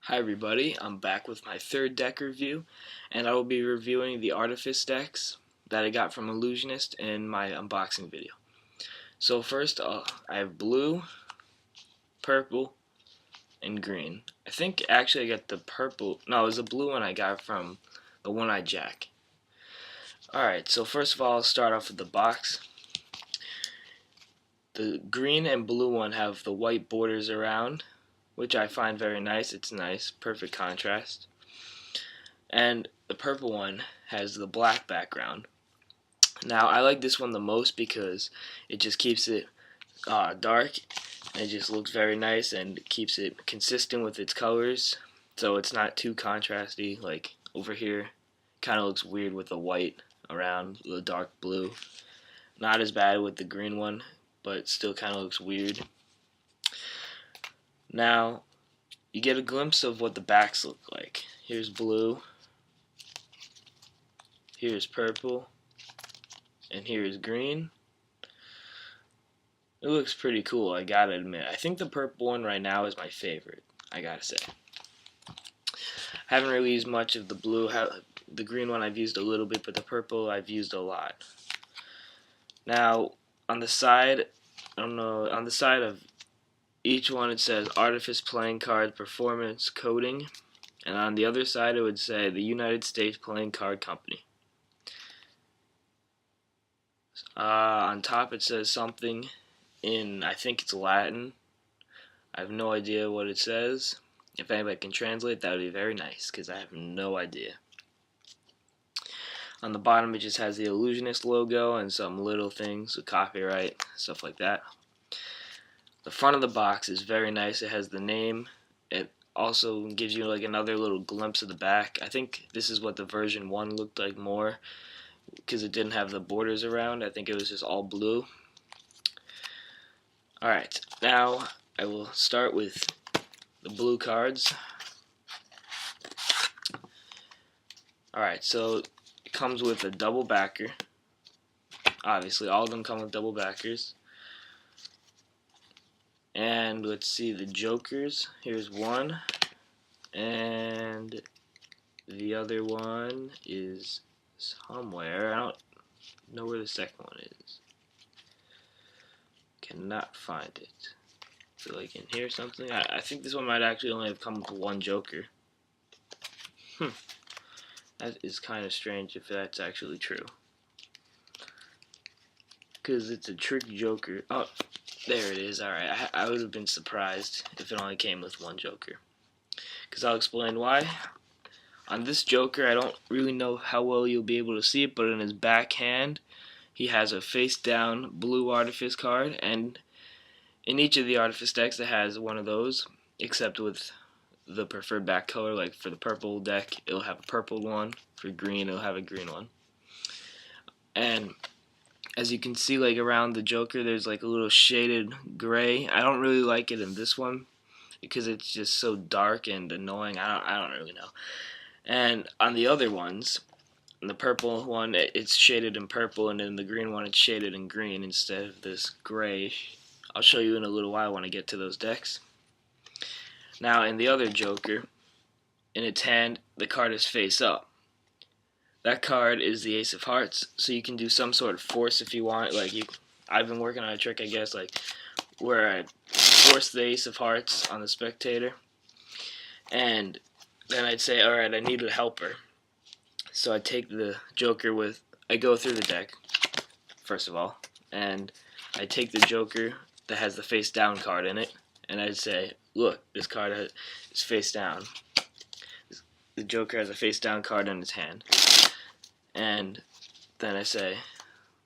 Hi everybody, I'm back with my third deck review, and I will be reviewing the Artifice decks that I got from Illusionist in my unboxing video. So first, I have blue, purple, and green. I think actually I got the purple, no, it was the blue one I got from the One-Eyed Jack. Alright, so first of all, I'll start off with the box. The green and blue one have the white borders around, which I find very nice. It's nice, perfect contrast. And the purple one has the black background. Now I like this one the most because it just keeps it dark, and it just looks very nice and keeps it consistent with its colors, so it's not too contrasty. Like over here, kind of looks weird with the white around the dark blue. Not as bad with the green one, but still kind of looks weird. Now you get a glimpse of what the backs look like. Here's blue, here's purple, and here is green. It looks pretty cool, I gotta admit. I think the purple one right now is my favorite, I gotta say. Haven't really used much of the blue. The green one I've used a little bit, but the purple I've used a lot. Now, on the side, I don't know, on the side of each one it says Artifice Playing Card Performance Coding, and on the other side it would say the United States Playing Card Company. On top it says something in, I think it's Latin. I have no idea what it says. If anybody can translate, that would be very nice, because I have no idea. On the bottom it just has the Illusionist logo and some little things with copyright, stuff like that. The front of the box is very nice. It has the name. It also gives you like another little glimpse of the back. I think this is what the version 1 looked like more, because it didn't have the borders around. I think it was just all blue. Alright, now I will start with the blue cards. Alright, so it comes with a double backer. Obviously, all of them come with double backers. And let's see the jokers. Here's one, and the other one is somewhere. I don't know where the second one is. Cannot find it. Is it like in here or something? I think this one might actually only have come with one joker. That is kind of strange if that's actually true, because it's a trick joker. Oh, there it is. Alright, I would have been surprised if it only came with one joker, because I'll explain why. On this joker, I don't really know how well you'll be able to see it, but in his backhand he has a face down blue Artifice card, and in each of the Artifice decks it has one of those, except with the preferred back color. Like for the purple deck it'll have a purple one, for green it'll have a green one. And as you can see, like around the joker there's like a little shaded gray. I don't really like it in this one because it's just so dark and annoying. I don't really know. And on the other ones, in the purple one it's shaded in purple, and in the green one it's shaded in green instead of this gray. I'll show you in a little while when I get to those decks. Now in the other joker, in its hand the card is face up. That card is the Ace of Hearts, so you can do some sort of force if you want. Like I've been working on a trick, I guess, like where I force the Ace of Hearts on the spectator, and then I'd say, alright, I need a helper. So I take the joker with, I go through the deck, first of all, and I take the joker that has the face down card in it, and I'd say, look, this card is face down. The joker has a face down card in his hand. And then I say,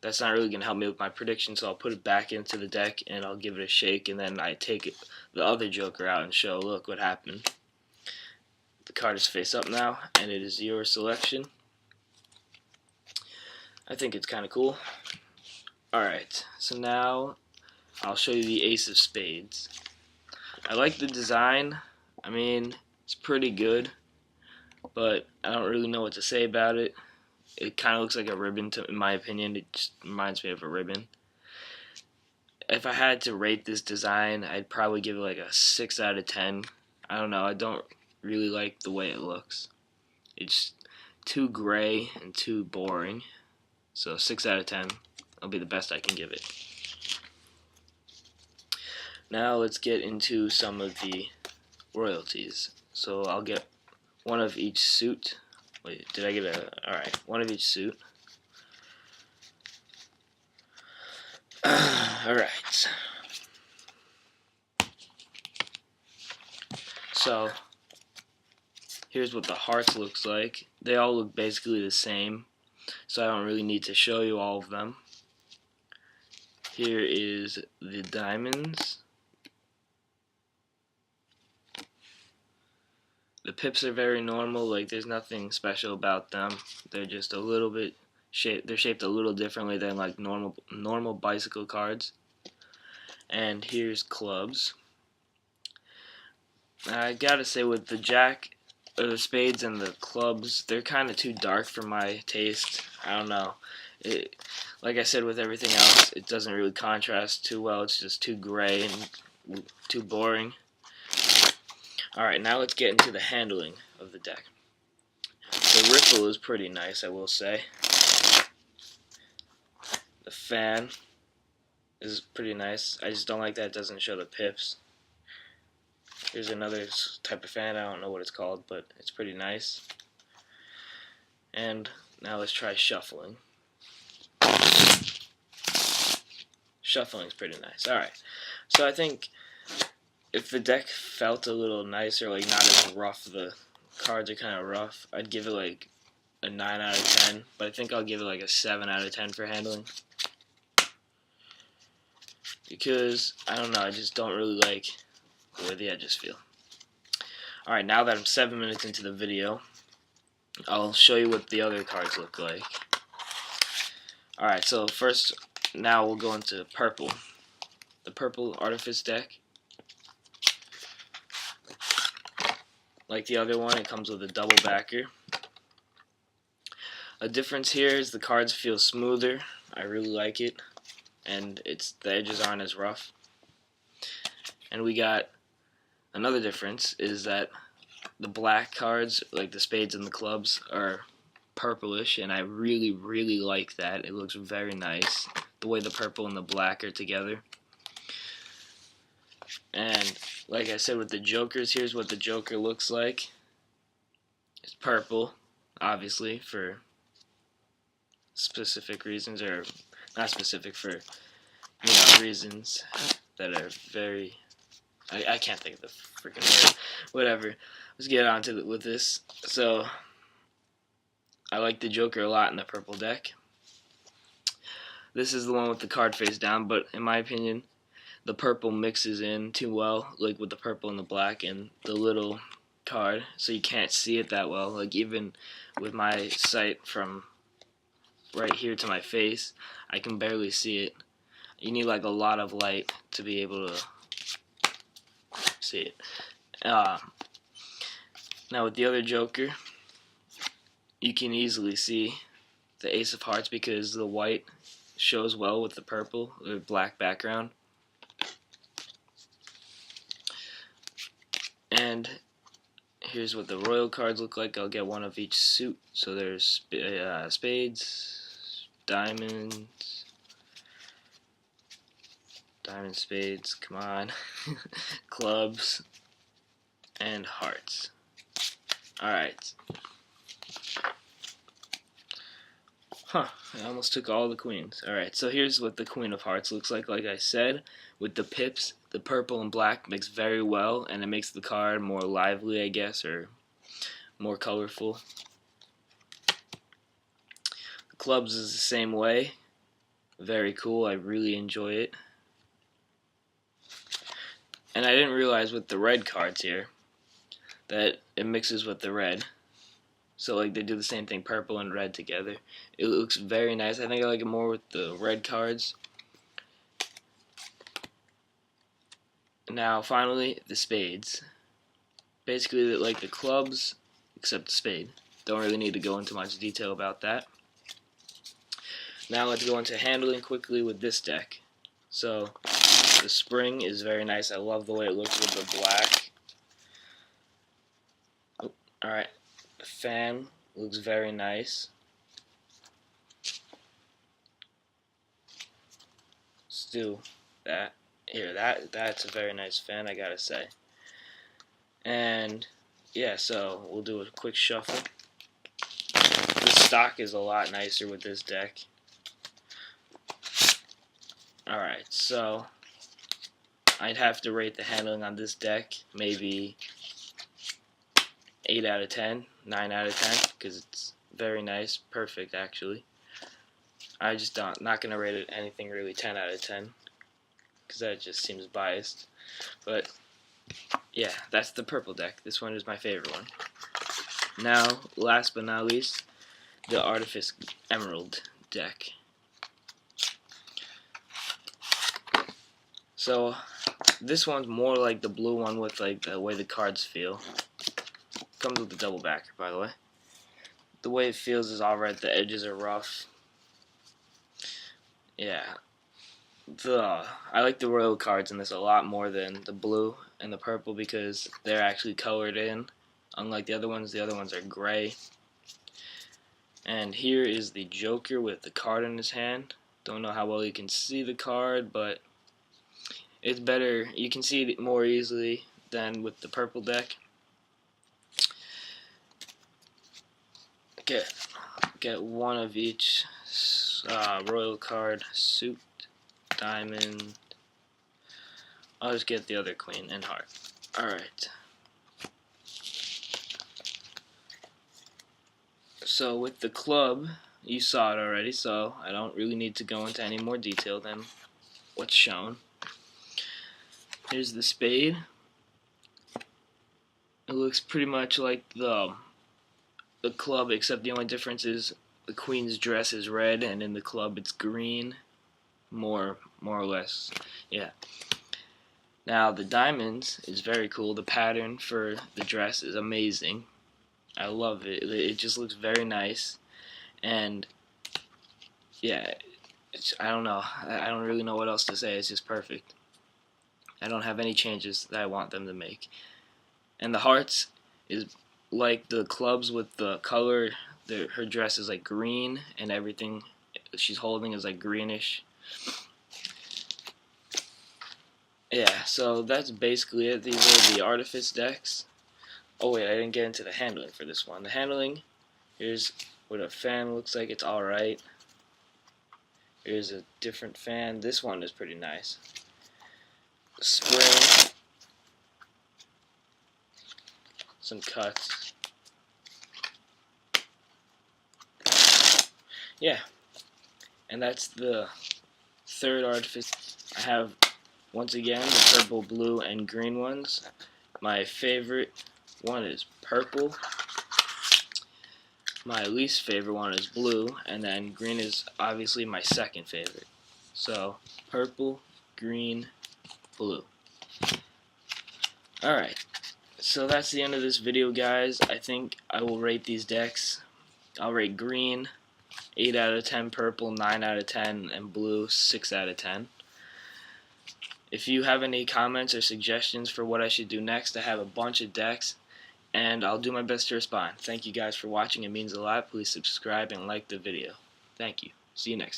that's not really going to help me with my prediction, so I'll put it back into the deck and I'll give it a shake, and then I take the other joker out and show, look what happened. The card is face up now, and it is your selection. I think it's kind of cool. Alright, so now I'll show you the Ace of Spades. I like the design. I mean, it's pretty good, but I don't really know what to say about it. It kind of looks like a ribbon, in my opinion. It just reminds me of a ribbon. If I had to rate this design, I'd probably give it like a 6 out of 10. I don't know. I don't really like the way it looks. It's too gray and too boring. So 6 out of 10 will be the best I can give it. Now let's get into some of the royalties. So I'll get one of each suit. Wait, did I get a... Alright, one of each suit. Alright. So, here's what the hearts looks like. They all look basically the same, so I don't really need to show you all of them. Here is the diamonds. The pips are very normal, like there's nothing special about them. They're just a little bit shaped. They're shaped a little differently than like normal bicycle cards. And here's clubs. I gotta say, with the jack, or the spades and the clubs, they're kind of too dark for my taste. I don't know. Like I said, with everything else, it doesn't really contrast too well. It's just too gray and too boring. Alright, now let's get into the handling of the deck. The ripple is pretty nice, I will say. The fan is pretty nice. I just don't like that it doesn't show the pips. Here's another type of fan. I don't know what it's called, but it's pretty nice. And now let's try shuffling. Shuffling's pretty nice. Alright, so I think if the deck felt a little nicer, like not as rough, the cards are kind of rough, I'd give it like a 9 out of 10, but I think I'll give it like a 7 out of 10 for handling. Because, I don't know, I just don't really like the way the edges feel. Alright, now that I'm 7 minutes into the video, I'll show you what the other cards look like. Alright, so first, now we'll go into purple. The purple Artifice deck. Like the other one, it comes with a double backer. A difference here is the cards feel smoother. I really like it. And the edges aren't as rough. And we got another difference is that the black cards, like the spades and the clubs, are purplish, and I really, really like that. It looks very nice, the way the purple and the black are together. And like I said with the jokers, here's what the joker looks like. It's purple, obviously, for specific reasons, or not specific, for, you know, reasons that are very... I can't think of the freaking word. Whatever. Let's get on to with this. So, I like the Joker a lot in the purple deck. This is the one with the card face down, but in my opinion, the purple mixes in too well, like with the purple and the black and the little card, so you can't see it that well. Like even with my sight from right here to my face, I can barely see it. You need like a lot of light to be able to see it. Now with the other Joker, you can easily see the Ace of Hearts because the white shows well with the purple or black background. And here's what the royal cards look like. I'll get one of each suit. So there's spades, diamonds, spades, come on, clubs, and hearts. Alright. I almost took all the queens. Alright, so here's what the Queen of Hearts looks like. Like I said, with the pips, the purple and black mix very well, and it makes the card more lively, I guess, or more colorful. The clubs is the same way. Very cool. I really enjoy it. And I didn't realize with the red cards here that it mixes with the red. So like they do the same thing, purple and red together. It looks very nice. I think I like it more with the red cards. Now finally, the spades. Basically like the clubs, except the spade. Don't really need to go into much detail about that. Now let's go into handling quickly with this deck. So the spring is very nice. I love the way it looks with the black. Alright, the fan looks very nice. Still, that's a very nice fan, I gotta say. And yeah, so we'll do a quick shuffle. The stock is a lot nicer with this deck. Alright, so I'd have to rate the handling on this deck maybe 8 out of 10, 9 out of 10, because it's very nice, perfect actually. I just not going to rate it anything really 10 out of 10, because that just seems biased. But yeah, that's the purple deck. This one is my favorite one. Now, last but not least, the Artifice Emerald deck. So this one's more like the blue one with like the way the cards feel. Comes with the double backer, by the way. The way it feels is alright. The edges are rough. Yeah. I like the royal cards in this a lot more than the blue and the purple because they're actually colored in. Unlike the other ones are gray. And here is the Joker with the card in his hand. Don't know how well you can see the card, but it's better. You can see it more easily than with the purple deck. Get one of each royal card, suit, diamond. I'll just get the other queen and heart. Alright. So with the club, you saw it already, so I don't really need to go into any more detail than what's shown. Here's the spade. It looks pretty much like the club, except the only difference is the queen's dress is red and in the club it's green, more or less. Yeah. Now the diamonds is very cool. The pattern for the dress is amazing. I love it. It just looks very nice. And yeah, I don't know. I don't really know what else to say. It's just perfect. I don't have any changes that I want them to make. And the hearts is like the clubs with the color. Her dress is like green and everything she's holding is like greenish. Yeah, so that's basically it. These are the Artifice decks. Oh wait, I didn't get into the handling for this one. The handling, here's what a fan looks like. It's alright. Here's a different fan. This one is pretty nice. Spring. Some cuts. Yeah. And that's the third Artifice. I have, once again, the purple, blue, and green ones. My favorite one is purple. My least favorite one is blue, and then green is obviously my second favorite. So, purple, green, blue. Alright, so that's the end of this video, guys. I think I will rate these decks. I'll rate green 8 out of 10, purple 9 out of 10, and blue 6 out of 10. If you have any comments or suggestions for what I should do next, I have a bunch of decks, and I'll do my best to respond. Thank you guys for watching. It means a lot. Please subscribe and like the video. Thank you. See you next time.